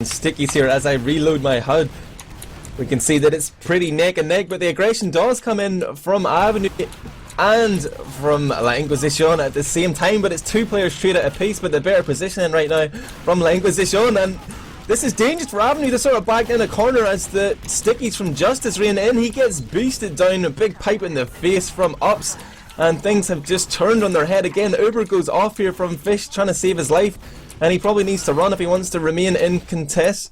Stickies here as I reload my HUD. We can see that it's pretty neck and neck, but the aggression does come in from Avenue and from La Inquisition at the same time, but it's two players straight at a pace, but the better positioning right now from La Inquisition, and this is dangerous for Avenue. They're sort of back in the corner as the Stickies from Justice rain in. He gets boosted down, a big pipe in the face from Ups, and things have just turned on their head again. Uber goes off here from Fish, trying to save his life, and he probably needs to run if he wants to remain in contention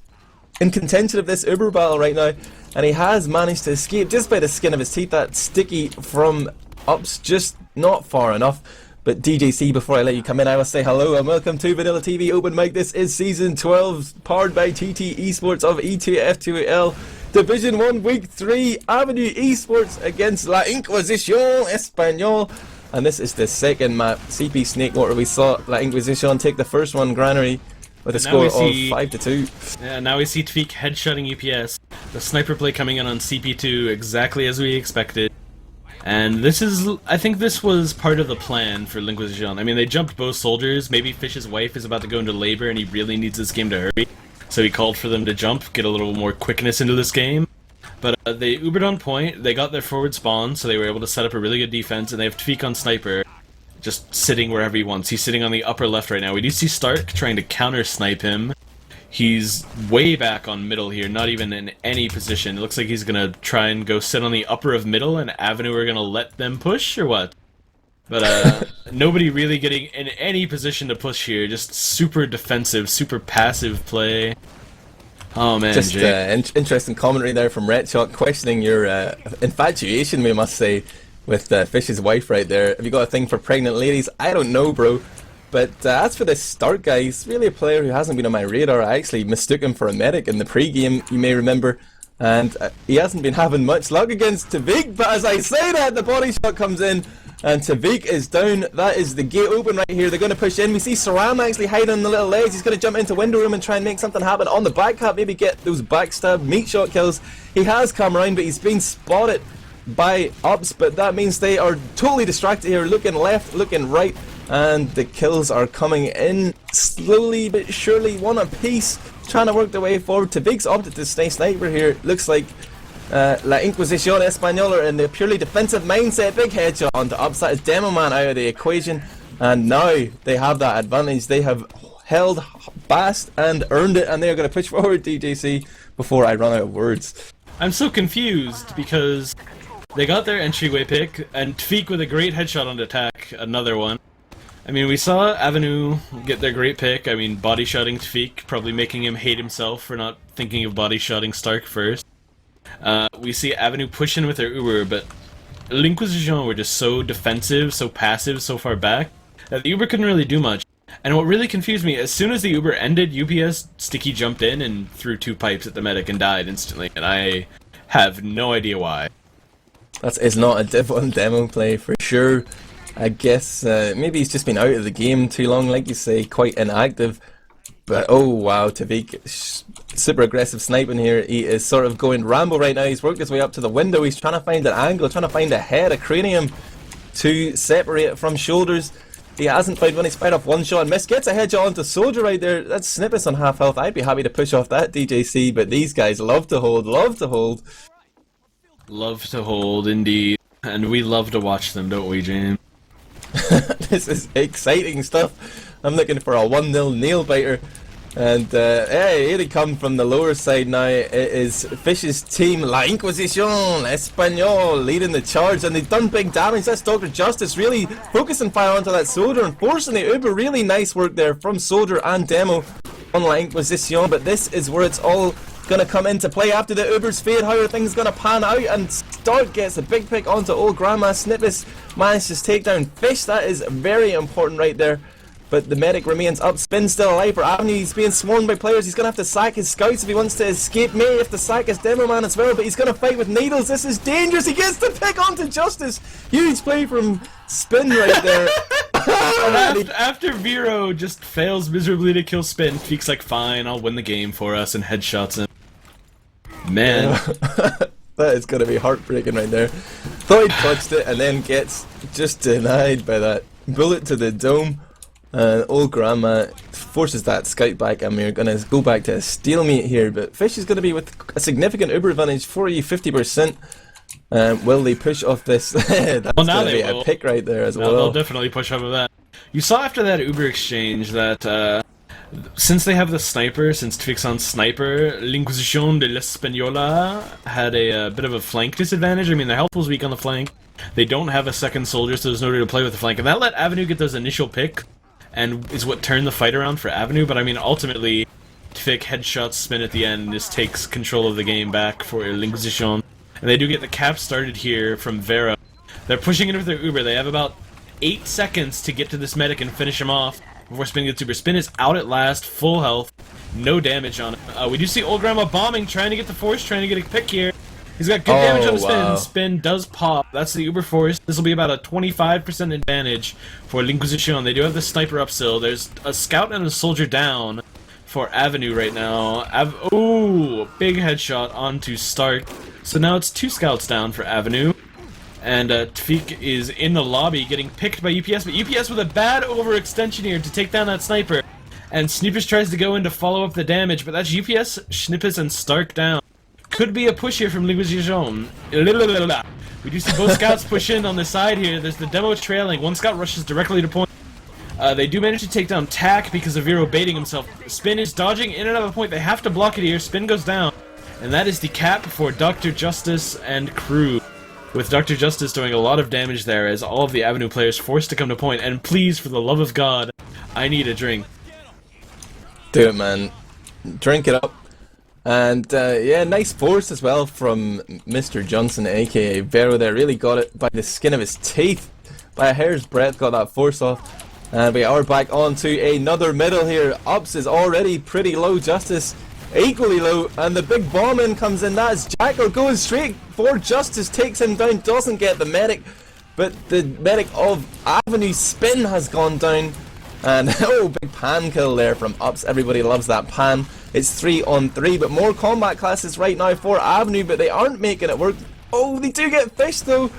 of this Uber battle right now, and he has managed to escape just by the skin of his teeth. That Sticky from Ups just not far enough. But DJC, before I let you come in, I will say hello and welcome to Vanilla TV Open Mic. This is Season 12, powered by TT Esports of TF2 Division 1 Week 3, Avenue Esports against La Inquisition Español. And this is the second map, CP Snakewater. We saw La Inquisition take the first one, Granary, with a score of 5-2. Yeah, now we see Tweak headshotting UPS. The sniper play coming in on CP2 exactly as we expected. And this is, I think this was part of the plan for L'Inquisition. I mean, they jumped both soldiers. Maybe Fish's wife is about to go into labor and he really needs this game to hurry. So he called for them to jump, get a little more quickness into this game. But they Ubered on point, they got their forward spawn, so they were able to set up a really good defense, and they have Tweak on sniper, just sitting wherever he wants. He's sitting on the upper left right now. We do see Stark trying to counter-snipe him. He's way back on middle here, not even in any position. It looks like he's gonna try and go sit on the upper of middle, and Avenue are gonna let them push, or what? But nobody really getting in any position to push here. Just super defensive, super passive play. Oh man, just interesting commentary there from Redshot, questioning your infatuation, we must say, with Fish's wife right there. Have you got a thing for pregnant ladies? I don't know, bro. But as for this Stark guy, he's really a player who hasn't been on my radar. I actually mistook him for a medic in the pre-game, you may remember. And he hasn't been having much luck against Tavik, but as I say that, the body shot comes in, and Tavik is down. That is the gate open right here. They're going to push in. We see Saram actually hiding on the little legs. He's going to jump into window room and try and make something happen on the back cap, maybe get those backstab meat shot kills. He has come around, but he's been spotted by Ups, but that means they are totally distracted here, looking left, looking right, and the kills are coming in slowly but surely, one apiece, trying to work their way forward. Tavik's opted to stay sniper here. Looks like La Inquisición Española in the purely defensive mindset. Big headshot onto Ups. That is Demo Man out of the equation, and now they have that advantage. They have held fast and earned it, and they are going to push forward, DJC, before I run out of words. I'm so confused because they got their entryway pick, and Tweak with a great headshot on attack, another one. I mean, we saw Avenue get their great pick. I mean, body shotting Tweak, probably making him hate himself for not thinking of body shotting Stark first. We see Avenue push in with their Uber, but L'Inquisition were just so defensive, so passive, so far back, that the Uber couldn't really do much. And what really confused me, as soon as the Uber ended, UPS Sticky jumped in and threw 2 pipes at the medic and died instantly, and I have no idea why. That is not a Div 1 demo play for sure. I guess maybe he's just been out of the game too long, like you say, quite inactive. But oh wow, Tavik, super aggressive sniping here. He is sort of going Rambo right now. He's worked his way up to the window. He's trying to find an angle, trying to find a head, a cranium to separate it from shoulders. He hasn't found one. He's fired off one shot and missed. Gets a headshot onto Soldier right there. That's Snippets on half health. I'd be happy to push off that, DJC, but these guys love to hold, love to hold. Love to hold, indeed. And we love to watch them, don't we, James? This is exciting stuff. I'm looking for a 1-0 nail biter. And hey, here they come from the lower side now. It is Fish's team, La Inquisición Español, leading the charge, and they've done big damage. That's Dr. Justice really focusing fire onto that Soldier and forcing the Uber. Really nice work there from Soldier and Demo on La Inquisición, but this is where it's all going to come into play after the Uber's fade. How are things going to pan out? And Stark gets a big pick onto old Grandma. Snippets manages to take down Fish. That is very important right there. But the medic remains up. Spin still alive for Avenue. He's being swarmed by players. He's going to have to sack his scouts if he wants to escape. May have to sack his Demo Man as well, but he's going to fight with needles. This is dangerous. He gets the pick onto Justice. Huge play from Spin right there. After Vero just fails miserably to kill Spin, Tweak's like, fine, I'll win the game for us, and headshots him. Man. That is going to be heartbreaking right there. Thought he touched it and then gets just denied by that bullet to the dome. Old Grandma forces that scout back, and we're going to go back to a stalemate here. But Fish is going to be with a significant Uber advantage, 40-50%. Will they push off this? That's Well, now going to they be will. a pick right there as well. They'll definitely push over that. You saw after that Uber exchange that since they have the sniper, since Twixon's sniper, L'Inquisition de l'Española had a bit of a flank disadvantage. I mean, their health was weak on the flank. They don't have a second soldier, so there's nobody to play with the flank. And that let Avenue get those initial picks, and is what turned the fight around for Avenue. But I mean, ultimately, Tfik headshots spin at the end and just takes control of the game back for L'Inquisition. And they do get the cap started here from Vera. They're pushing in with their Uber. They have about 8 seconds to get to this medic and finish him off before Spin gets Uber. Spin is out at last, full health, no damage on it. We do see Old Grandma bombing, trying to get the Force, trying to get a pick here. He's got good damage on the Spin. Wow. Spin does pop. That's the Uber Force. This will be about a 25% advantage for L'Inquisition. They do have the sniper up still. There's a scout and a soldier down for Avenue right now. Ooh, big headshot onto Stark. So now it's 2 scouts down for Avenue. And Tfik is in the lobby getting picked by UPS, but UPS with a bad overextension here to take down that sniper. And Snippers tries to go in to follow up the damage, but that's UPS, Snippers, and Stark down. Could be a push here from L'Inquisition. We do see both scouts push in on the side here. There's the demo trailing. One scout rushes directly to point. They do manage to take down Tack because of Vero baiting himself. Spin is dodging in and out of the point. They have to block it here. Spin goes down. And that is the cap for Dr. Justice and crew. With Dr. Justice doing a lot of damage there as all of the Avenue players forced to come to point. And please, for the love of God, I need a drink. Do it, man. Drink it up. And yeah, nice force as well from Mr. Johnson, aka Vero there. Really got it by the skin of his teeth. By a hair's breadth, got that force off. And we are back on to another middle here. Ups is already pretty low. Justice equally low. And the big bomb in comes in. That's Jackal going straight for Justice. Takes him down. Doesn't get the medic. But the medic of Avenue Spin has gone down. And oh, big pan kill there from Ups. Everybody loves that pan. It's 3-on-3, but more combat classes right now for Avenue, but they aren't making it work. Oh, they do get Fish though,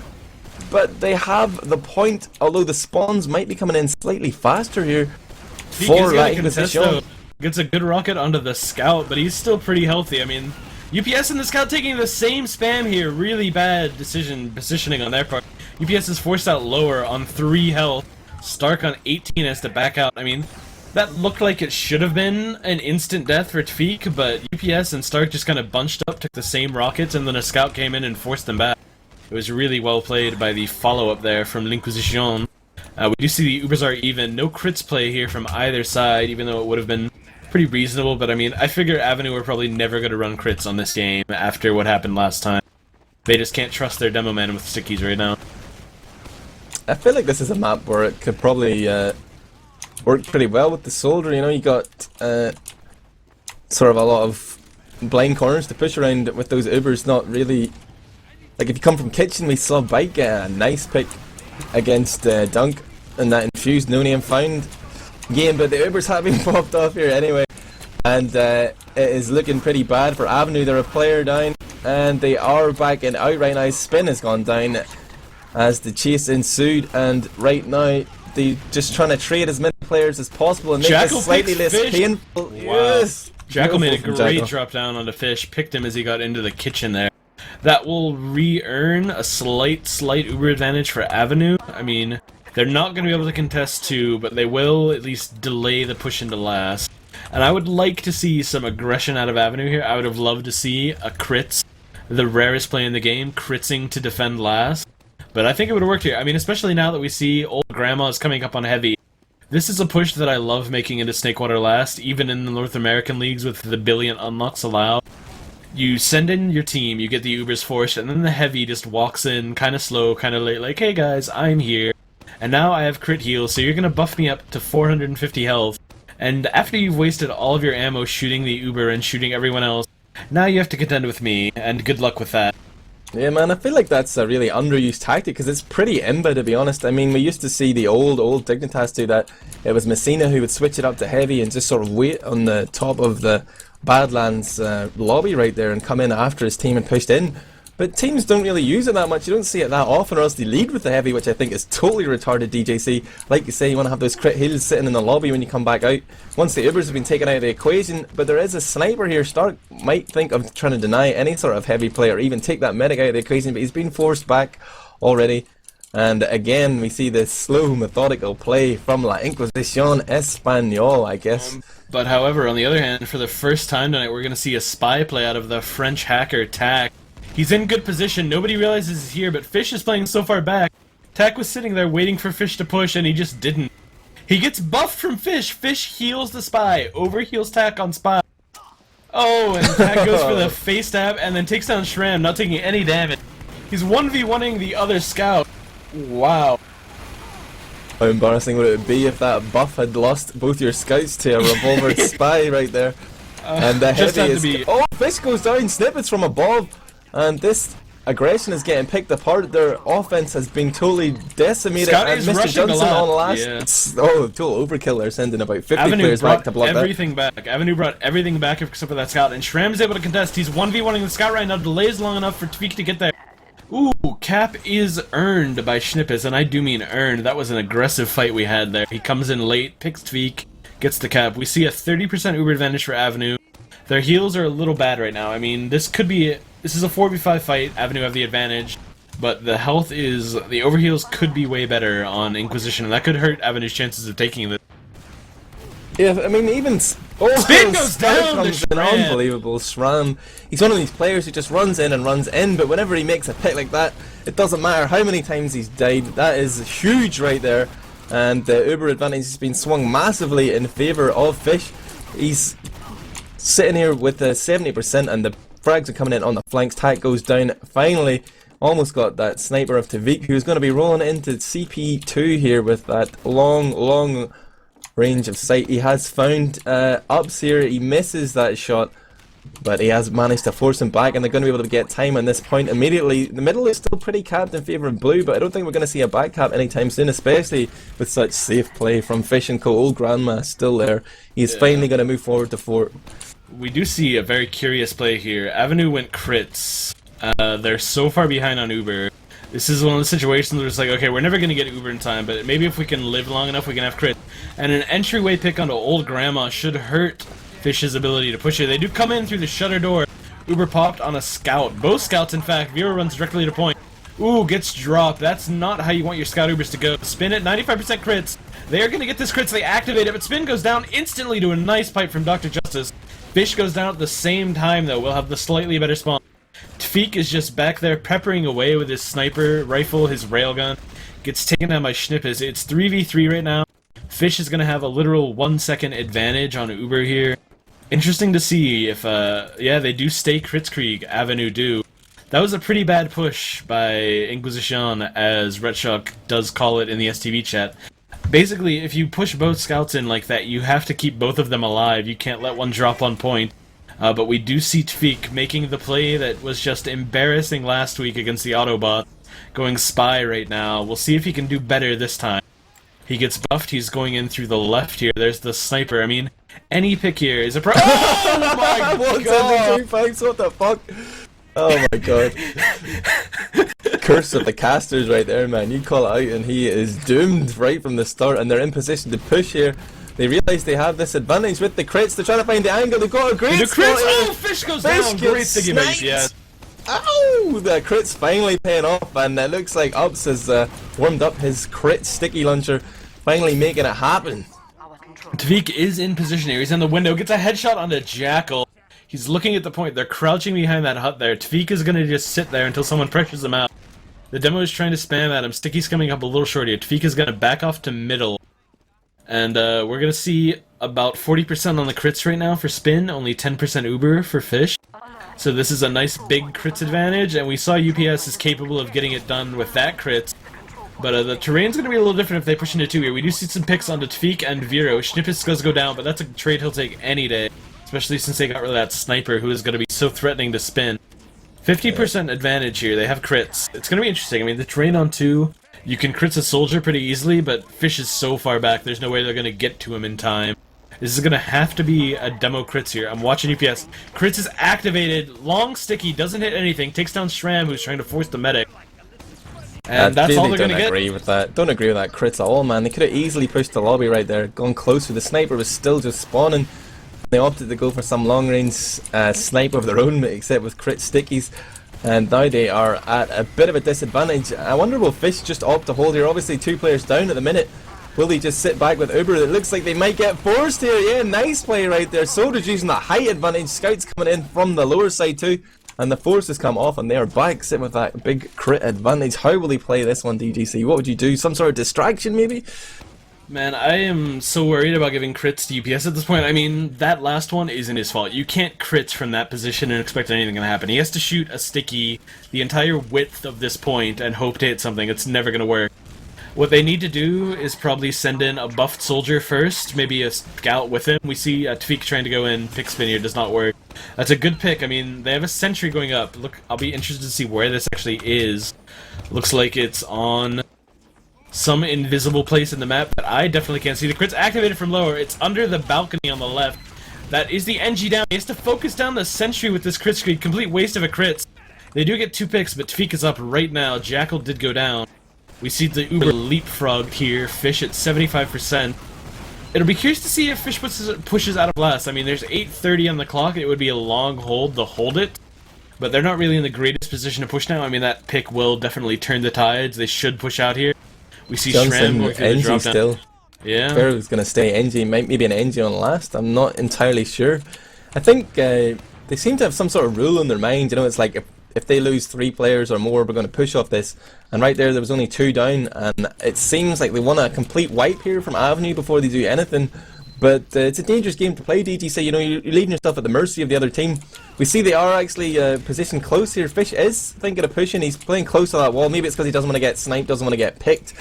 but they have the point, although the spawns might be coming in slightly faster here for L'Inquisition. Gets a good rocket onto the scout, but he's still pretty healthy. I mean, UPS and the scout taking the same spam here. Really bad positioning on their part. UPS is forced out lower on 3 health. Stark on 18 has to back out. I mean, that looked like it should have been an instant death for Tfik, but UPS and Stark just kind of bunched up, took the same rockets, and then a scout came in and forced them back. It was really well played by the follow-up there from L'Inquisition. We do see the Ubers are even. No crits play here from either side, even though it would have been pretty reasonable, but I mean, I figure Avenue are probably never going to run crits on this game after what happened last time. They just can't trust their demo man with stickies right now. I feel like this is a map where it could probably work pretty well with the soldier. You know, you got sort of a lot of blind corners to push around with those Ubers. Not really like if you come from kitchen, we saw Bike get a nice pick against Dunk and that infused no name found game, but the Ubers have been popped off here anyway, and it is looking pretty bad for Avenue. They're a player down, and they are back and out right now. Spin has gone down as the chase ensued, and right now they're just trying to trade as many players as possible and make this slightly less painful. Wow. Yes. Jackal made a Beautiful from great Jackal. drop down onto Fish, picked him as he got into the kitchen there. That will re-earn a slight Uber advantage for Avenue. I mean, they're not going to be able to contest 2, but they will at least delay the push into last. And I would like to see some aggression out of Avenue here. I would have loved to see a crits, the rarest play in the game, critsing to defend last. But I think it would have worked here. I mean, especially now that we see Old Grandma is coming up on heavy. This is a push that I love making into Snakewater last, even in the North American leagues with the billion unlocks allowed. You send in your team, you get the Ubers forced, and then the heavy just walks in kind of slow, kind of late, like, hey guys, I'm here. And now I have crit heal, so you're going to buff me up to 450 health. And after you've wasted all of your ammo shooting the Uber and shooting everyone else, now you have to contend with me, and good luck with that. Yeah, man, I feel like that's a really underused tactic because it's pretty imba, to be honest. I mean, we used to see the old Dignitas do that. It was Messina who would switch it up to heavy and just sort of wait on the top of the Badlands lobby right there and come in after his team and pushed in. but teams don't really use it that much. You don't see it that often, or else they lead with the heavy, which I think is totally retarded, DJC. Like you say, you want to have those crit heals sitting in the lobby when you come back out, once the Ubers have been taken out of the equation. But there is a sniper here. Stark might think of trying to deny any sort of heavy play, or even take that medic out of the equation, but he's been forced back already. And again, we see this slow, methodical play from La Inquisición Español, I guess. But however, on the other hand, for the first time tonight, we're going to see a spy play out of the French hacker, Tak. He's in good position, nobody realizes he's here, but Fish is playing so far back. Tak was sitting there waiting for Fish to push, and he just didn't. He gets buffed from Fish. Fish heals the spy, overheals Tak on spy. Oh, and Tak goes for the face stab, and then takes down Shram, not taking any damage. He's 1v1ing the other scout. Wow. How embarrassing would it be if that buff had lost both your scouts to a revolver spy right there? And the just heavy had to is... be... Oh, Fish goes down, snippets from above, and this aggression is getting picked apart. Their offense has been totally decimated, Scout and is Mr. rushing Johnson a lot. on last... Yeah. Oh, total overkill. They're sending about 50 Avenue players back to brought block that. everything back. Avenue brought everything back except for that scout, and Shram's able to contest. He's 1v1ing the scout right now, delays long enough for Tweak to get there. Ooh, cap is earned by Schnippes, and I do mean earned. That was an aggressive fight we had there. He comes in late, picks Tweak, gets the cap. We see a 30% Uber advantage for Avenue. Their heals are a little bad right now. I mean, this is a 4v5 fight. Avenue have the advantage, but the health is... The overheals could be way better on Inquisition, and that could hurt Avenue's chances of taking this. Yeah, I mean, even... Oh, Spin goes down to comes in. Shram. Unbelievable. Shram. He's one of these players who just runs in and runs in, but whenever he makes a pick like that, it doesn't matter how many times he's died. That is huge right there. And the Uber advantage has been swung massively in favour of Fish. He's sitting here with the 70%, and the frags are coming in on the flanks. Tak goes down. Finally, almost got that sniper of Tavik, who's going to be rolling into CP2 here with that long range of sight. He has found ups here. He misses that shot, but he has managed to force him back, and they're going to be able to get time on this point immediately. The middle is still pretty capped in favour of blue, but I don't think we're going to see a back cap anytime soon, especially with such safe play from Fish and Co. Old Grandma still there. He's finally going to move forward to 4. We do see a very curious play here. Avenue went crits. They're so far behind on Uber. This is one of the situations where it's like, okay, we're never going to get Uber in time, but maybe if we can live long enough, we can have crit. And an entryway pick onto Old Grandma should hurt Fish's ability to push it. They do come in through the shutter door. Uber popped on a scout. Both scouts, in fact. Vera runs directly to point. Ooh, gets dropped. That's not how you want your scout Ubers to go. Spin it, 95% crits. They are going to get this crits. They activate it, but Spin goes down instantly to a nice pipe from Dr. Justice. Fish goes down at the same time, though. We'll have the slightly better spawn. Tfeek is just back there peppering away with his sniper rifle, his railgun. Gets taken down by Schnippes. It's 3v3 right now. Fish is going to have a literal 1-second advantage on Uber here. Interesting to see if, yeah, they do stay Kritzkrieg. Avenue do. That was a pretty bad push by Inquisition, as Retshock does call it in the STV chat. Basically, if you push both scouts in like that, you have to keep both of them alive. You can't let one drop on point. But we do see Tfeek making the play that was just embarrassing last week against the Autobot, going spy right now. We'll see if he can do better this time. He gets buffed, he's going in through the left here. There's the sniper. I mean, any pick here is a pro- Oh my god! What the fuck? Oh my god. Curse of the casters right there, man. You call it out and he is doomed right from the start, and they're in position to push here. They realise they have this advantage with the crits. They're trying to find the angle. They've got a great crits. Oh, Fish goes down. Great sticky mate, yeah. Ow! The crit's finally paying off, and it looks like Ups has warmed up his crit sticky launcher, finally making it happen. Tfeek is in position here. He's in the window. Gets a headshot onto Jackal. He's looking at the point. They're crouching behind that hut there. Tfeek is going to just sit there until someone pressures him out. The demo is trying to spam at him. Sticky's coming up a little short here. Tfeek is going to back off to middle. And we're going to see about 40% on the crits right now for Spin, only 10% Uber for Fish. So this is a nice big crits advantage, and we saw UPS is capable of getting it done with that crits. But the terrain's going to be a little different if they push into 2 here. We do see some picks onto Tfeek and Vero. Schnippes does go down, but that's a trade he'll take any day. Especially since they got rid of that sniper who is going to be so threatening to Spin. 50% advantage here. They have crits. It's going to be interesting. I mean, the terrain on 2... You can crits a soldier pretty easily, but Fish is so far back, there's no way they're going to get to him in time. This is going to have to be a demo crits here. I'm watching UPS. Crits is activated. Long sticky. Doesn't hit anything. Takes down Shram, who's trying to force the medic. And that's all they're going to get. Don't agree with that. Don't agree with that crits at all, man. They could have easily pushed the lobby right there. Gone closer. The sniper was still just spawning. They opted to go for some long-range snipe of their own, except with crit stickies. And now they are at a bit of a disadvantage. I wonder will Fish just opt to hold here? Obviously 2 players down at the minute. Will they just sit back with Uber? It looks like they might get forced here. Yeah, nice play right there. Soldier's using that height advantage. Scouts coming in from the lower side too. And the force has come off and they are back sitting with that big crit advantage. How will he play this one, DGC? What would you do? Some sort of distraction maybe? Man, I am so worried about giving crits to UPS at this point. I mean, that last one isn't his fault. You can't crits from that position and expect anything to happen. He has to shoot a sticky the entire width of this point and hope to hit something. It's never going to work. What they need to do is probably send in a buffed soldier first, maybe a scout with him. We see Tafik trying to go in, pick spin here, does not work. That's a good pick. I mean, they have a sentry going up. Look, I'll be interested to see where this actually is. Looks like it's on some invisible place in the map that I definitely can't see. The crit's activated from lower. It's under the balcony on the left. That is the NG down. He has to focus down the sentry with this crit screen. Complete waste of a crit. They do get 2 picks, but Tafik is up right now. Jackal did go down. We see the Uber leapfrogged here. Fish at 75%. It'll be curious to see if Fish pushes out of last. I mean, there's 8:30 on the clock. It would be a long hold to hold it. But they're not really in the greatest position to push now. I mean, that pick will definitely turn the tides. They should push out here. We see Shram going through the drop down. Still. Yeah. Pharaoh's going to stay NG. Maybe an NG on last. I'm not entirely sure. I think they seem to have some sort of rule in their mind. You know, it's like if they lose 3 players or more, we're going to push off this. And right there was only 2 down, and it seems like they want a complete wipe here from Avenue before they do anything. But it's a dangerous game to play, DGC. You know, you're leaving yourself at the mercy of the other team. We see they are actually positioned close here. Fish is thinking of pushing. He's playing close to that wall. Maybe it's because he doesn't want to get sniped, doesn't want to get picked.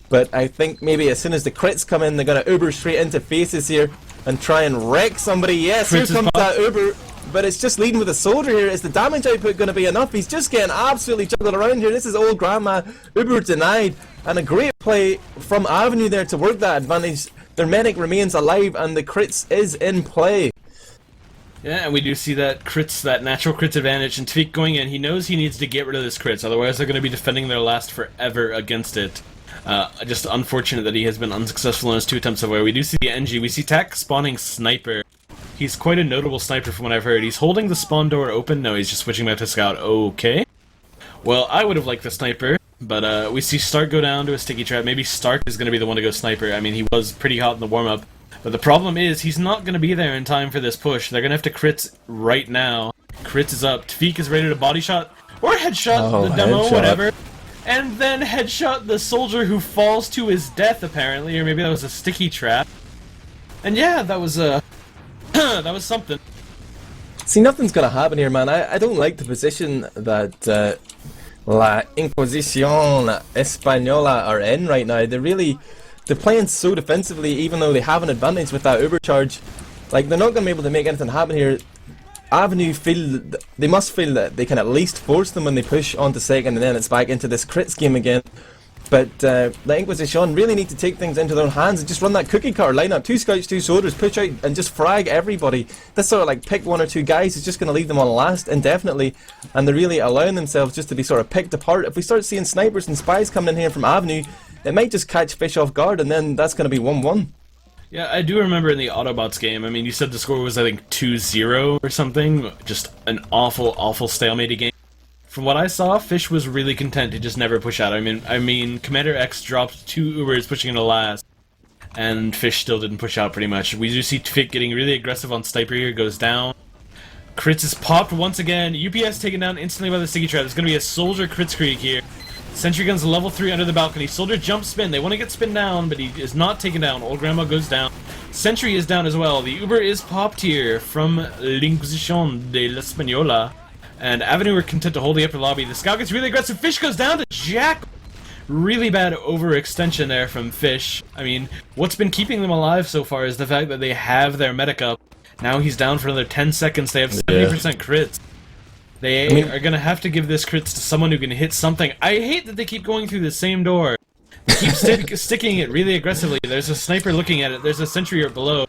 But I think maybe as soon as the crits come in, they're going to Uber straight into faces here and try and wreck somebody. Yes, here comes that Uber. But it's just leading with a soldier here. Is the damage output going to be enough? He's just getting absolutely juggled around here. This is old grandma. Uber denied. And a great play from Avenue there to work that advantage. Their medic remains alive and the crits is in play. Yeah, and we do see that crits, that natural crits advantage. And Tafik going in, he knows he needs to get rid of this crits. Otherwise they're going to be defending their last forever against it. Just unfortunate that he has been unsuccessful in his 2 attempts away. We do see the NG. We see Tak spawning Sniper. He's quite a notable sniper from what I've heard. He's holding the spawn door open. No, he's just switching back to scout. Okay. Well, I would have liked the sniper, but we see Stark go down to a sticky trap. Maybe Stark is going to be the one to go sniper. I mean, he was pretty hot in the warm-up. But the problem is, he's not going to be there in time for this push. They're going to have to crits right now. Crits is up. Tafik is ready to body shot. Or headshot the demo, whatever. And then headshot the soldier who falls to his death, apparently. Or maybe that was a sticky trap. And yeah, that was that was something. See, nothing's gonna happen here, man. I don't like the position that La Inquisición Española are in right now. They're playing so defensively, even though they have an advantage with that overcharge. Like, they're not gonna be able to make anything happen here. Avenue they must feel that they can at least force them when they push onto second, and then it's back into this crit scheme again. But La Inquisición really need to take things into their own hands and just run that cookie cutter lineup. 2 scouts, 2 soldiers, push out and just frag everybody. This sort of like pick 1 or 2 guys is just going to leave them on last indefinitely, and they're really allowing themselves just to be sort of picked apart. If we start seeing snipers and spies coming in here from Avenue, it might just catch Fish off guard, and then that's going to be 1-1. Yeah, I do remember in the Autobots game, I mean, you said the score was, I think, 2-0 or something. Just an awful, awful stalemate game. From what I saw, Fish was really content to just never push out. I mean, Commander X dropped 2 Ubers pushing into last, and Fish still didn't push out pretty much. We do see Tafik getting really aggressive on Sniper here, goes down. Crits is popped once again. UPS taken down instantly by the sticky trap. There's going to be a soldier crit streak here. Sentry gun's level 3 under the balcony. Soldier jump spin. They want to get spin down, but he is not taken down. Old Grandma goes down. Sentry is down as well. The Uber is popped here from L'Inquisición de la Española. And Avenue are content to hold the upper lobby. The scout gets really aggressive. Fish goes down to Jack. Really bad overextension there from Fish. I mean, what's been keeping them alive so far is the fact that they have their medic up. Now he's down for another 10 seconds. They have 70% crits. They are going to have to give this crits to someone who can hit something. I hate that they keep going through the same door. They keep sticking it really aggressively. There's a sniper looking at it. There's a sentry below.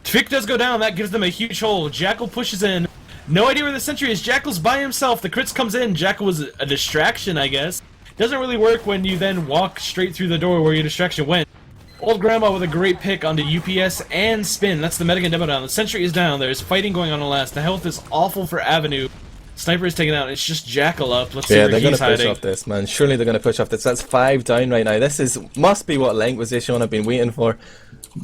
Tvick does go down, that gives them a huge hole. Jackal pushes in. No idea where the sentry is. Jackal's by himself. The crits comes in. Jackal was a distraction, I guess. Doesn't really work when you then walk straight through the door where your distraction went. Old Grandma with a great pick onto UPS and spin. That's the Medigan demo down. The sentry is down. There's fighting going on last. The health is awful for Avenue. Sniper is taken out. It's just Jackal up. Let's see where they're he's gonna push hiding. off this, man. Surely they're gonna push off this. That's 5 down right now. This must be what Inquisition have been waiting for.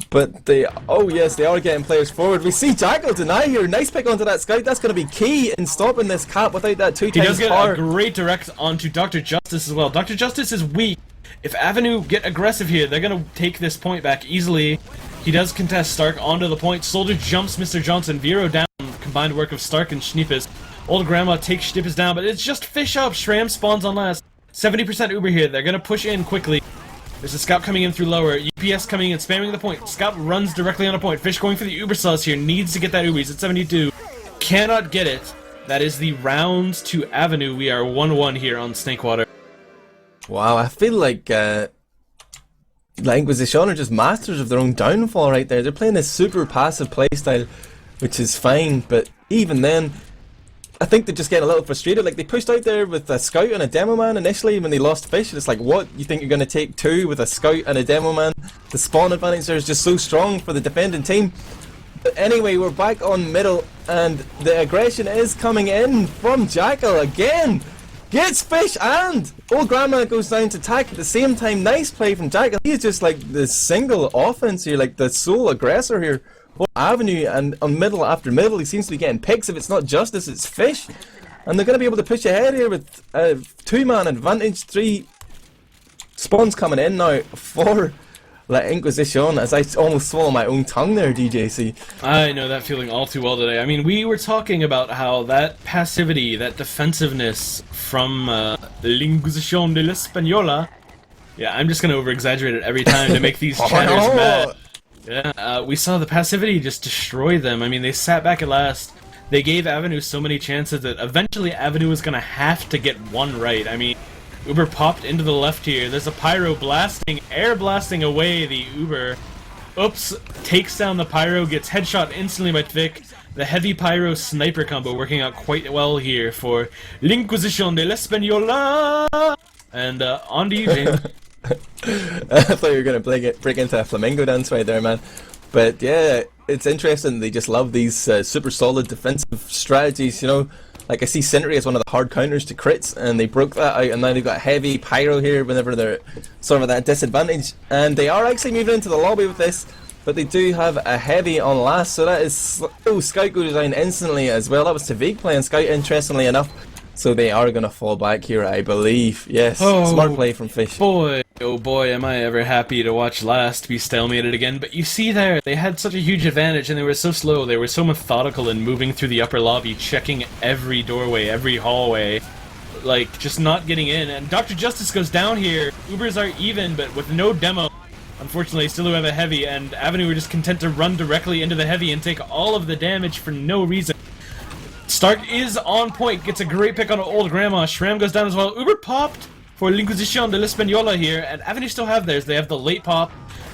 But oh yes, they are getting players forward. We see Jackal deny here. Nice pick onto that scout. That's going to be key in stopping this cap without that 2 He times does get power. a great direct onto Dr. Justice as well. Dr. Justice is weak. If Avenue get aggressive here, they're going to take this point back easily. He does contest Stark onto the point. Soldier jumps Mr. Johnson. Vero down. Combined work of Stark and Schneepus. Old Grandma takes Schneepus down, but it's just Fish up. Shram spawns on last. 70% Uber here. They're going to push in quickly. There's a scout coming in through lower. UPS coming in, spamming the point. Scout runs directly on a point. Fish going for the Uber sauce here. Needs to get that Uber. He's at 72. Cannot get it. That is the rounds to Avenue. We are 1-1 here on Snakewater. Wow, I feel like Inquisition are just masters of their own downfall right there. They're playing this super passive playstyle, which is fine, but even then, I think they're just getting a little frustrated. Like, they pushed out there with a scout and a demo man initially when they lost Fish. It's like, what? You think you're going to take 2 with a scout and a demo man? The spawn advantage there is just so strong for the defending team. But anyway, we're back on middle, and the aggression is coming in from Jackal again. Gets Fish, and Old Grandma goes down to attack at the same time. Nice play from Jackal. He's just like the single offense here, like the sole aggressor here. Whole Avenue, and on middle after middle, he seems to be getting picks. If it's not Justice, it's Fish. And they're going to be able to push ahead here with a 2-man advantage. 3 spawns coming in now for La Inquisition, as I almost swallow my own tongue there, DJC. I know that feeling all too well today. I mean, we were talking about how that passivity, that defensiveness from L'Inquisition de l'Española. Yeah, I'm just going to over-exaggerate it every time to make these chatters mad. Yeah, we saw the passivity just destroy them. I mean, they sat back at last. They gave Avenue so many chances that eventually Avenue was going to have to get one right. I mean, Uber popped into the left here. There's a Pyro blasting, air blasting away the Uber. Oops, takes down the Pyro, gets headshot instantly by Tvick. The heavy Pyro sniper combo working out quite well here for L'Inquisition de l'Española. And on to you, James. I thought you were going to break into a flamingo dance right there, man. But yeah, it's interesting. They just love these super solid defensive strategies, you know. Like, I see Sentry as one of the hard counters to crits, and they broke that out, and now they've got heavy Pyro here whenever they're sort of at that disadvantage. And they are actually moving into the lobby with this, but they do have a heavy on last, so that is... Oh, Scout goes down instantly as well. That was Tavik playing Scout, interestingly enough. So they are going to fall back here, I believe. Yes, smart play from Fish. Boy, oh boy, am I ever happy to watch last be stalemated again. But you see there, they had such a huge advantage, and they were so slow. They were so methodical in moving through the upper lobby, checking every doorway, every hallway. Like, just not getting in. And Dr. Justice goes down here. Ubers are even, but with no demo. Unfortunately, still do have a heavy, and Avenue were just content to run directly into the heavy and take all of the damage for no reason. Stark is on point, gets a great pick on Old Grandma. Shram goes down as well. Uber popped for L'Inquisition de l'Española here, and Avenue still have theirs. They have the late pop.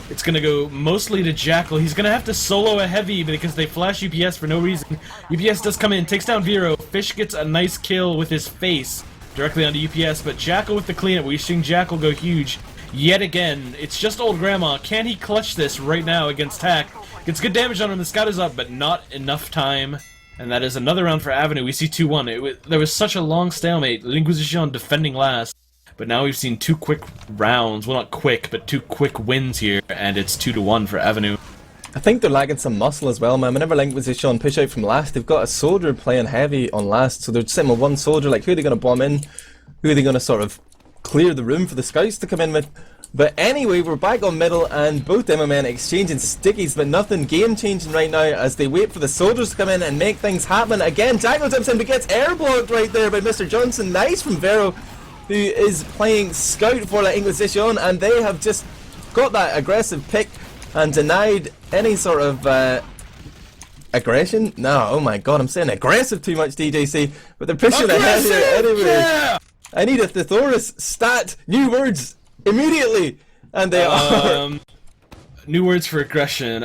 It's going to go mostly to Jackal. He's going to have to solo a heavy because they flash UPS for no reason. UPS does come in, takes down Vero. Fish gets a nice kill with his face directly onto UPS, but Jackal with the cleanup. We've seen Jackal go huge yet again. It's just Old Grandma. Can he clutch this right now against Tack? Gets good damage on him. The scout is up, but not enough time. And that is another round for Avenue. We see 2-1. There was such a long stalemate. L'Inquisition defending last. But now we've seen 2 quick rounds. Well, not quick, but 2 quick wins here. And it's 2-1 for Avenue. I think they're lacking some muscle as well, man. Whenever L'Inquisition push out from last, they've got a soldier playing heavy on last. So they're sitting with one soldier. Like, who are they going to bomb in? Who are they going to sort of clear the room for the scouts to come in with? But anyway, we're back on middle, and both demo men exchanging stickies, but nothing game-changing right now as they wait for the soldiers to come in and make things happen. Again, Jackal jumps in but gets air blocked right there by Mr. Johnson. Nice from Vero, who is playing Scout for La Inquisition, and they have just got that aggressive pick and denied any sort of aggression. No, oh my god, I'm saying aggressive too much, DJC, but they're pushing ahead here anyway. Yeah! I need a thesaurus stat, new words. Immediately! And they are... New words for aggression.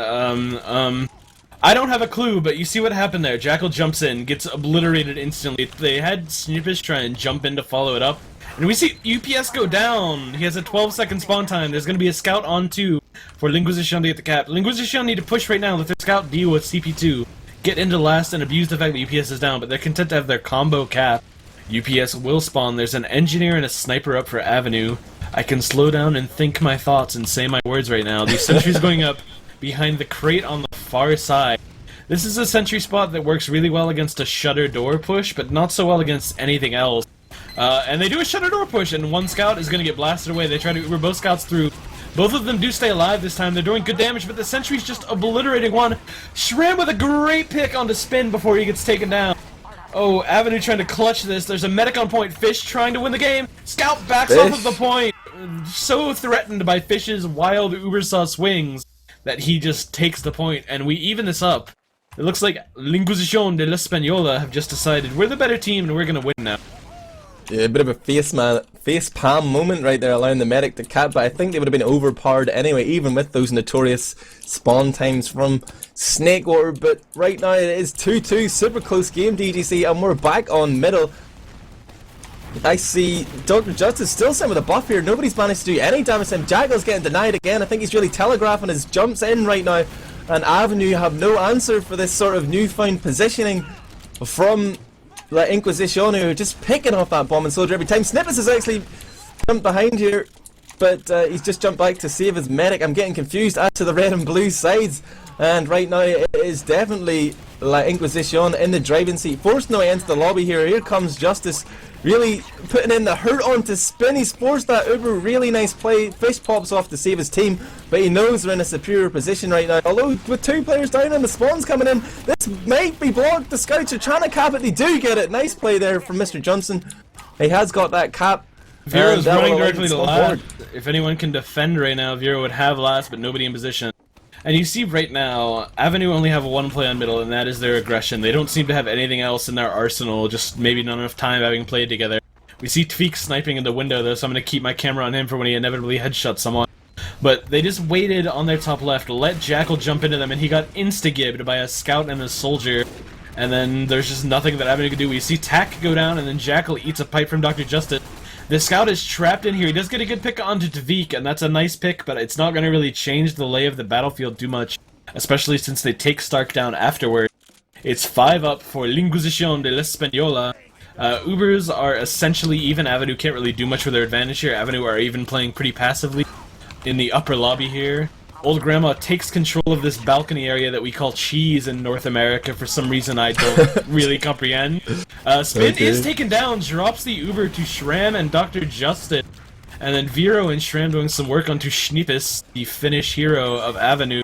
I don't have a clue, but you see what happened there. Jackal jumps in, gets obliterated instantly. They had Snippish try and jump in to follow it up. And we see UPS go down. He has a 12-second spawn time. There's going to be a scout on 2 for Linguization to get the cap. Linguization need to push right now. Let their scout deal with CP2. Get into last and abuse the fact that UPS is down, but they're content to have their combo cap. UPS will spawn. There's an engineer and a sniper up for Avenue. I can slow down and think my thoughts and say my words right now. These sentries going up behind the crate on the far side. This is a sentry spot that works really well against a shutter door push, but not so well against anything else. And they do a shutter door push, and one scout is going to get blasted away. They try to Uber both scouts through. Both of them do stay alive this time. They're doing good damage, but the sentry's just obliterating one. Shram with a great pick onto Spin before he gets taken down. Oh, Avenue trying to clutch this. There's a medic on point. Fish trying to win the game. Scout backs off of the point. So threatened by Fish's wild Ubersaw swings that he just takes the point, and we even this up. It looks like Linguization de l'Española have just decided we're the better team and we're going to win now. Yeah, a bit of a face palm moment right there, allowing the medic to cap, but I think they would have been overpowered anyway, even with those notorious spawn times from Snakewater. But right now it is 2-2, super close game, DGC, and we're back on middle. I see Dr. Justice still sitting with a buff here. Nobody's managed to do any damage to him. Jackal's getting denied again. I think he's really telegraphing his jumps in right now, and Avenue have no answer for this sort of newfound positioning from La Inquisition, who are just picking off that bomb and soldier every time. Snippets has actually jumped behind here, but he's just jumped back to save his medic. I'm getting confused as to the red and blue sides, and right now it is definitely La Inquisition in the driving seat, forced no way into the lobby here. Here comes Justice, really putting in the hurt onto Spin. He's forced that Uber, really nice play. Fish pops off to save his team, but he knows they're in a superior position right now. Although with 2 players down and the spawns coming in, this might be blocked. The scouts are trying to cap it. They do get it. Nice play there from Mr. Johnson. He has got that cap. Vero's running directly to last. If anyone can defend right now, Vero would have last, but nobody in position. And you see right now, Avenue only have 1 play on middle, and that is their aggression. They don't seem to have anything else in their arsenal, just maybe not enough time having played together. We see Tweak sniping in the window though, so I'm going to keep my camera on him for when he inevitably headshots someone. But they just waited on their top left, let Jackal jump into them, and he got insta-gibbed by a scout and a soldier. And then there's just nothing that Avenue can do. We see Tack go down, and then Jackal eats a pipe from Dr. Justice. The scout is trapped in here. He does get a good pick onto Tvik, and that's a nice pick, but it's not going to really change the lay of the battlefield too much, especially since they take Stark down afterward. It's 5 up for Linguization de l'Española. Ubers are essentially even. Avenue can't really do much with their advantage here. Avenue are even playing pretty passively in the upper lobby here. Old Grandma takes control of this balcony area that we call cheese in North America for some reason I don't really comprehend. Spin is taken down, drops the Uber to Shram and Dr. Justice. And then Vero and Shram doing some work onto Schnippis, the Finnish hero of Avenue.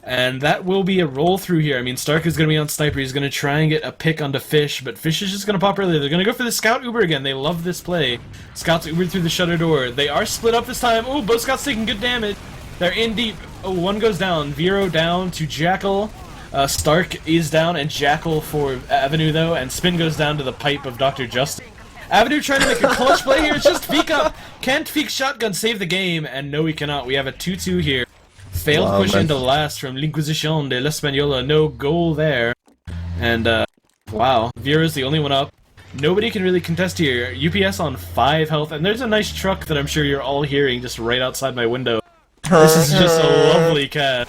And that will be a roll through here. I mean, Stark is going to be on Sniper. He's going to try and get a pick onto Fish, but Fish is just going to pop early. They're going to go for the Scout Uber again. They love this play. Scouts Uber through the shutter door. They are split up this time. Oh, both Scouts taking good damage. They're in deep. Oh, one goes down. Vero down to Jackal. Stark is down, and Jackal for Avenue, though, and Spin goes down to the pipe of Dr. Justice. Avenue trying to make a clutch play here. It's just Feek up. Can Feek shotgun save the game? And no, he cannot. We have a 2-2 here. Failed push into last from Linguization de l'Española. No goal there. And, wow. Vero's the only one up. Nobody can really contest here. UPS on 5 health, and there's a nice truck that I'm sure you're all hearing just right outside my window. This is just a lovely cat.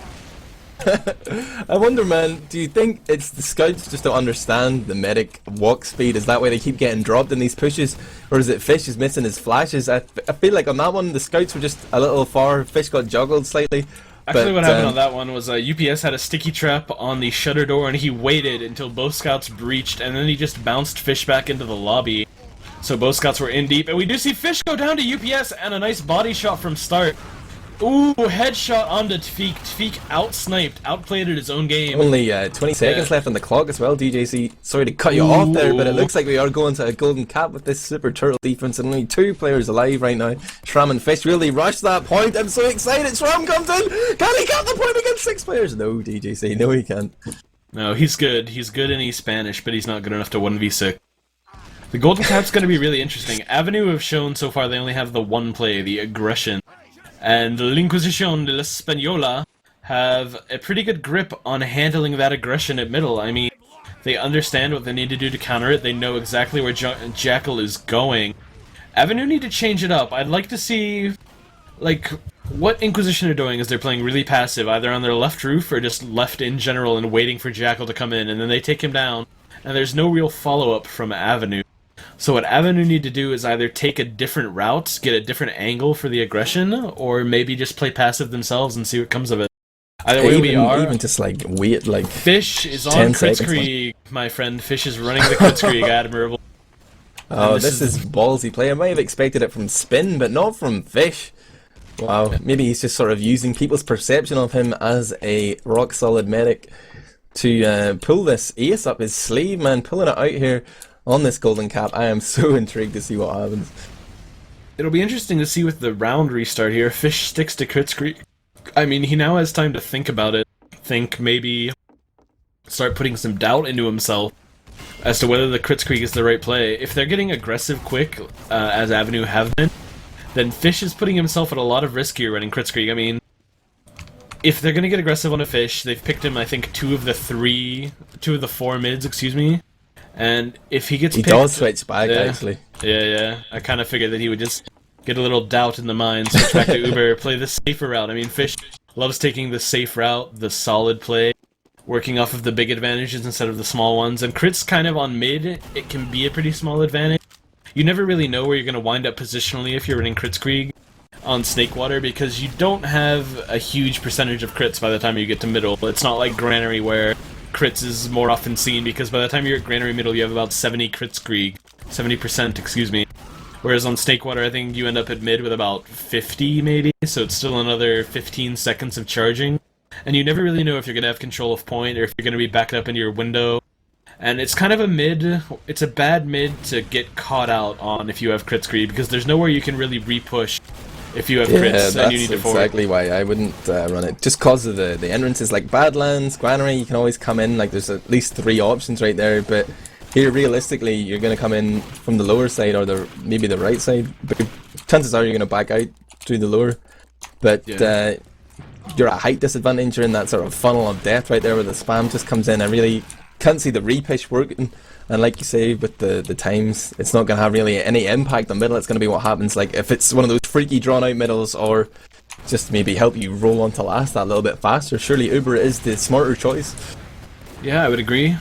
I wonder, man, do you think it's the scouts just don't understand the medic walk speed? Is that why they keep getting dropped in these pushes? Or is it Fish is missing his flashes? I feel like on that one, the scouts were just a little far. Fish got juggled slightly. Actually, what happened on that one was UPS had a sticky trap on the shutter door, and he waited until both scouts breached, and then he just bounced Fish back into the lobby. So both scouts were in deep, and we do see Fish go down to UPS, and a nice body shot from Start. Ooh, headshot onto Tfeek. Tfeek out-sniped, outplayed at his own game. Only 20 seconds left on the clock as well, DJC. Sorry to cut you off there, but it looks like we are going to a golden cap with this super turtle defense, and only 2 players alive right now. Shram and Fish really rushed that point. I'm so excited. Shram comes in. Can he cap the point against 6 players? No, DJC. No, he can't. No, he's good. He's good and he's Spanish, but he's not good enough to 1v6. The golden cap's going to be really interesting. Avenue have shown so far they only have the 1 play, the aggression. And L'Inquisition de l'Española have a pretty good grip on handling that aggression at middle. I mean, they understand what they need to do to counter it. They know exactly where Jackal is going. Avenue need to change it up. I'd like to see, like, what Inquisition are doing is they're playing really passive, either on their left roof or just left in general and waiting for Jackal to come in, and then they take him down, and there's no real follow-up from Avenue. So what Avenue need to do is either take a different route, get a different angle for the aggression, or maybe just play passive themselves and see what comes of it. Either way, even just like wait like Fish is on Kritzkrieg, my friend. Fish is running the Kritzkrieg, admirable. Oh, this is ballsy play. I might have expected it from Spin, but not from Fish. Wow, maybe he's just sort of using people's perception of him as a rock-solid medic to pull this ace up his sleeve, man. Pulling it out here on this golden cap. I am so intrigued to see what happens. It'll be interesting to see with the round restart here. Fish sticks to Kritzkrieg. I mean, he now has time to think about it. Think maybe start putting some doubt into himself as to whether the Kritzkrieg is the right play. If they're getting aggressive quick, as Avenue have been, then Fish is putting himself at a lot of risk here running Kritzkrieg. I mean, if they're going to get aggressive on a Fish, they've picked him, I think, two of the four mids, excuse me. And if he gets picked... He does switch back, actually. Yeah. I kind of figured that he would just get a little doubt in the mind, switch back to Uber, play the safer route. I mean, Fish loves taking the safe route, the solid play, working off of the big advantages instead of the small ones. And Crit's kind of on mid, it can be a pretty small advantage. You never really know where you're going to wind up positionally if you're running Kritzkrieg on Snakewater, because you don't have a huge percentage of crits by the time you get to middle. It's not like Granary where crits is more often seen, because by the time you're at Granary middle you have about 70%, excuse me. Whereas on Snakewater I think you end up at mid with about 50 maybe, so it's still another 15 seconds of charging. And you never really know if you're going to have control of point or if you're going to be backed up into your window. And it's kind of a mid, it's a bad mid to get caught out on if you have Kritzkrieg, because there's nowhere you can really re-push if you have crits and you need to forward. That's exactly why I wouldn't run it. Just cause of the entrances, like Badlands, Granary, you can always come in, like there's at least 3 options right there, but here realistically you're going to come in from the lower side or maybe the right side, but chances are you're going to back out through the lower. But you're at height disadvantage, you're in that sort of funnel of death right there where the spam just comes in. I really can't see the repush working, and like you say, with the times, it's not going to have really any impact on middle. It's going to be what happens, like if it's one of those freaky drawn out middles, or just maybe help you roll on to last that little bit faster. Surely Uber is the smarter choice. Yeah, I would agree.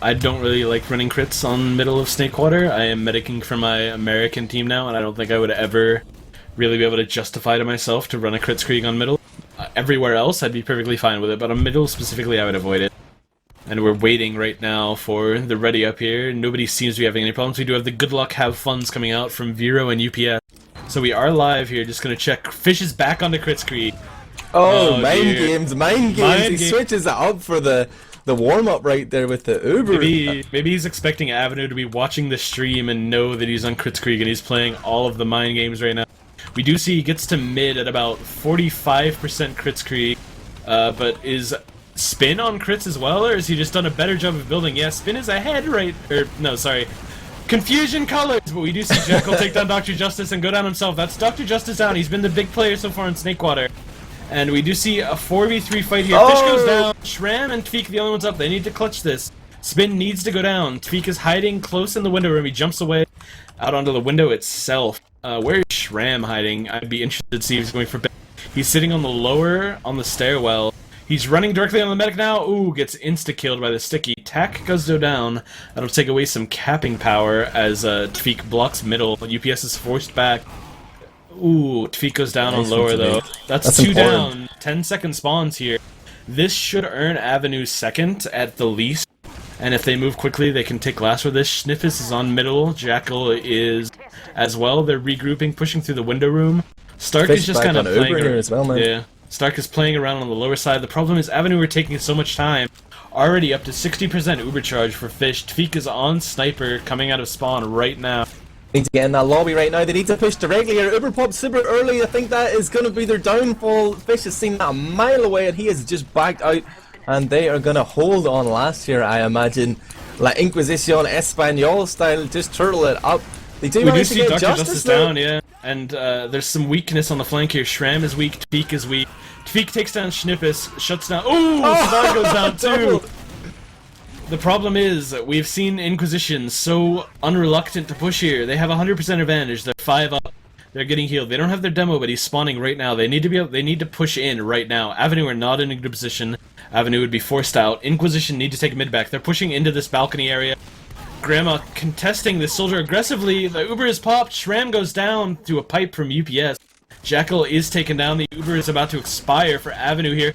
I don't really like running crits on middle of Snakewater. I am medicing for my American team now, and I don't think I would ever really be able to justify to myself to run a Kritzkrieg on middle. Everywhere else I'd be perfectly fine with it, but on middle specifically I would avoid it. And we're waiting right now for the ready up here. Nobody seems to be having any problems. We do have the good luck have funds coming out from Vero and UPS. So we are live here, just gonna check. Fish is back on the Kritzkrieg. Oh, mind games. He switches it up for the warm-up right there with the Uber. Maybe he's expecting Avenue to be watching the stream and know that he's on Kritzkrieg and he's playing all of the mind games right now. We do see he gets to mid at about 45% Kritzkrieg, but is Spin on crits as well, or has he just done a better job of building? Yeah, Spin is ahead, right? No, sorry. Confusion colors! But we do see Jackal take down Dr. Justice and go down himself. That's Dr. Justice down. He's been the big player so far in Snakewater. And we do see a 4v3 fight here. Fish goes down. Shram and Tweak the only ones up. They need to clutch this. Spin needs to go down. Tweak is hiding close in the window room. He jumps away out onto the window itself. Where is Shram hiding? I'd be interested to see if he's going for bed. He's sitting on the lower, on the stairwell. He's running directly on the medic now. Ooh, gets insta-killed by the sticky. Tack goes down. That'll take away some capping power as Tweak blocks middle. UPS is forced back. Ooh, Tweak goes down on lower though. That's 2 down. 10-second spawns here. This should earn Avenue second at the least. And if they move quickly, they can take last with this. Sniffus is on middle. Jackal is as well. They're regrouping, pushing through the window room. Stark is just kind of playing here as well, man. Yeah. Stark is playing around on the lower side. The problem is Avenue are taking so much time. Already up to 60% Uber charge for Fish. Tweak is on Sniper coming out of spawn right now. Need to get in that lobby right now. They need to push directly here. Uber pops super early. I think that is going to be their downfall. Fish has seen that a mile away and he has just backed out. And they are going to hold on last year, I imagine. La Inquisición Español style. Just turtle it up. They do manage to get Dr. Justice down, yeah. And there's some weakness on the flank here. Shram is weak, Tefik is weak. Tefik takes down Schnippus, shuts down... Oh! Star goes down too! The problem is, we've seen Inquisition so unreluctant to push here. They have 100% advantage, they're 5 up. They're getting healed. They don't have their demo, but he's spawning right now. They need to push in right now. Avenue are not in a good position. Avenue would be forced out. Inquisition need to take mid back. They're pushing into this balcony area. Grandma contesting this soldier aggressively. The Uber is popped. Shram goes down to a pipe from UPS. Jackal is taken down. The Uber is about to expire for Avenue here.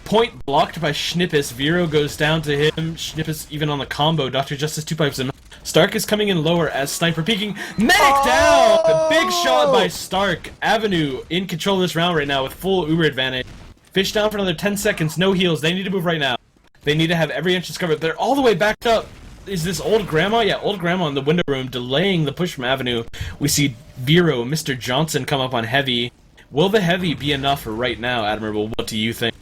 Point blocked by Schnippus. Vero goes down to him. Schnippus even on the combo. Dr. Justice 2 pipes him. Stark is coming in lower as Sniper peeking. Medic down! A big shot by Stark. Avenue in control of this round right now with full Uber advantage. Fish down for another 10 seconds. No heals. They need to move right now. They need to have every inch discovered. They're all the way backed up. Is this Old Grandma? Yeah, Old Grandma in the window room delaying the push from Avenue. We see Vero, Mr. Johnson come up on Heavy. Will the Heavy be enough right now, Admirable? What do you think?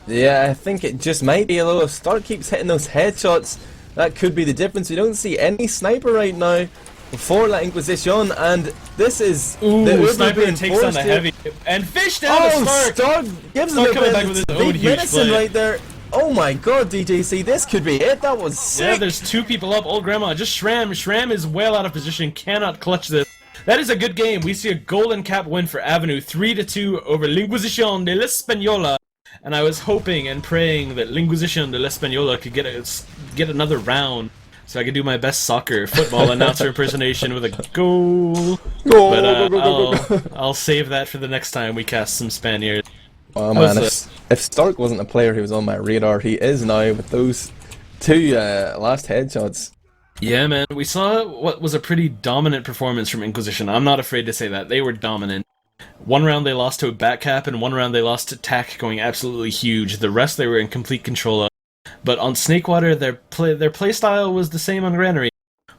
Yeah, I think it just might be, although if Stark keeps hitting those headshots, that could be the difference. We don't see any Sniper right now for La Inquisition, and this is the Sniper takes on the Heavy. And Fish down to Stark gives him a bit of deep medicine right there. Oh my god, DJC, this could be it. That was sick. Yeah, there's 2 people up. Old Grandma, just Shram. Shram is well out of position, cannot clutch this. That is a good game. We see a golden cap win for Avenue, 3-2 over L'Inquisition de l'Española. And I was hoping and praying that L'Inquisition de l'Española could get another round, so I could do my best football announcer impersonation with a goal. But I'll save that for the next time we cast some Spaniards. Oh man, if Stark wasn't a player who was on my radar, he is now with those 2 last headshots. Yeah, man, we saw what was a pretty dominant performance from Inquisition. I'm not afraid to say that. They were dominant. 1 round they lost to a Batcap, and 1 round they lost to TAC, going absolutely huge. The rest they were in complete control of. But on Snakewater, their play style was the same on Granary.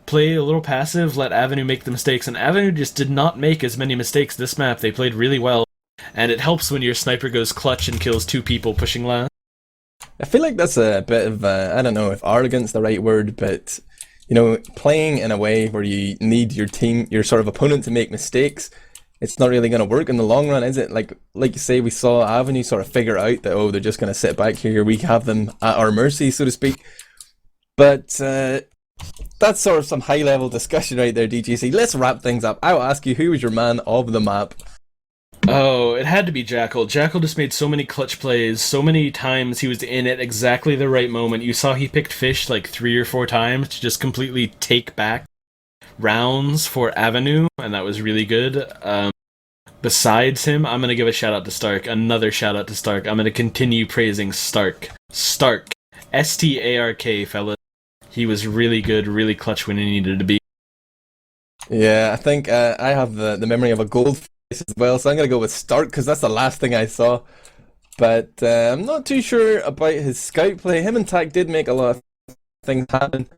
Play a little passive, let Avenue make the mistakes, and Avenue just did not make as many mistakes this map. They played really well, and it helps when your sniper goes clutch and kills 2 people pushing last. I feel like that's a bit of, I don't know if arrogance the right word, but, you know, playing in a way where you need your team, your sort of opponent to make mistakes, it's not really going to work in the long run, is it? Like you say, we saw Avenue sort of figure out that, oh, they're just going to sit back here, we have them at our mercy, so to speak. But that's sort of some high-level discussion right there, DGC. Let's wrap things up. I'll ask you, who was your man of the map? Oh, it had to be Jackal. Jackal just made so many clutch plays, so many times he was in at exactly the right moment. You saw he picked Fish like 3 or 4 times to just completely take back rounds for Avenue, and that was really good. Besides him, I'm going to give a shout out to Stark. Another shout out to Stark. I'm going to continue praising Stark. Stark. S-T-A-R-K, fellas. He was really good, really clutch when he needed to be. Yeah, I think I have the memory of a goldfish as well, so I'm going to go with Stark, because that's the last thing I saw. But I'm not too sure about his scout play. Him and TAC did make a lot of things happen.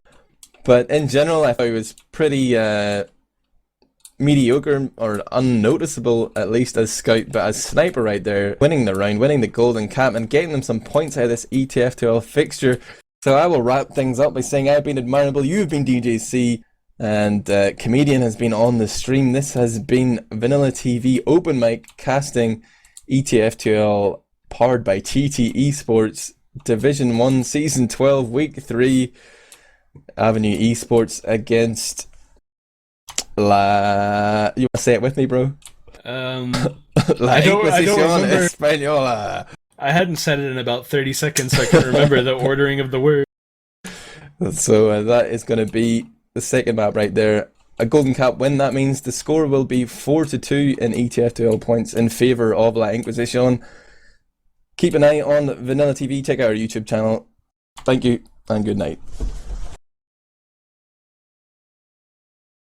But in general, I thought he was pretty mediocre, or unnoticeable at least as scout, but as sniper right there, winning the round, winning the golden cap, and getting them some points out of this TF2 fixture. So I will wrap things up by saying I've been Admirable, you've been DJC, and Comedian has been on the stream. This has been Vanilla TV Open Mic casting ETF2L, powered by TT Esports, Division 1, Season 12, Week 3. Avenue Esports against La... You want to say it with me, bro? La Inquisición Española. I hadn't said it in about 30 seconds, so I can't remember the ordering of the word. So that is going to be the second map right there. A golden cap win. That means the score will be 4-2 in ETF2L points in favour of La Inquisición. Keep an eye on Vanilla TV. Check out our YouTube channel. Thank you and good night.